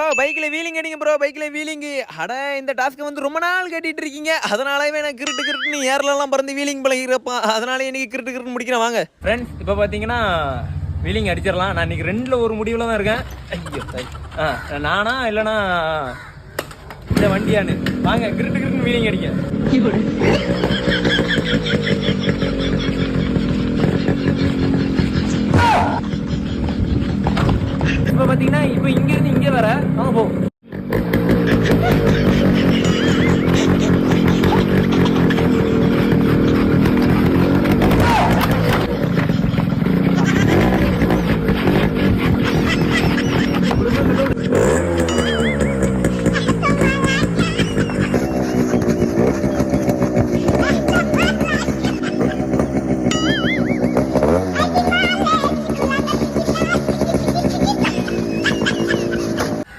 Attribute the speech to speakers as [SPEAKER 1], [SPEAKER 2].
[SPEAKER 1] Bro பைக்ல wheeling அடிங்க bro, பைக்ல வீலிங். அட இந்த டாஸ்க் வந்து ரொம்ப நாள் கேட்டிட்டு இருக்கீங்க. அதனாலவே நான் கிருட்டு கிருட்டுன்னு ஏர்லலாம் பறந்து வீலிங் பழகிறப்ப அதனால இன்னைக்கு கிருட்டு கிருட்டு முடிக்கிறேன் வாங்க. ஃப்ரெண்ட்ஸ் இப்போ பார்த்தீங்கன்னா வீலிங் அடிச்சிடலாம். நான் இன்னைக்கு ரெண்டுல ஒரு முடிவில் தான் இருக்கேன். ஐயோ நானா இல்லைனா இந்த வண்டியானு வாங்க கிருட்டு கிருட்டுன்னு வீலிங் அடிக்க. இப்போ பார்த்தீங்கன்னா இப்போ இங்கேருந்து இங்கே வர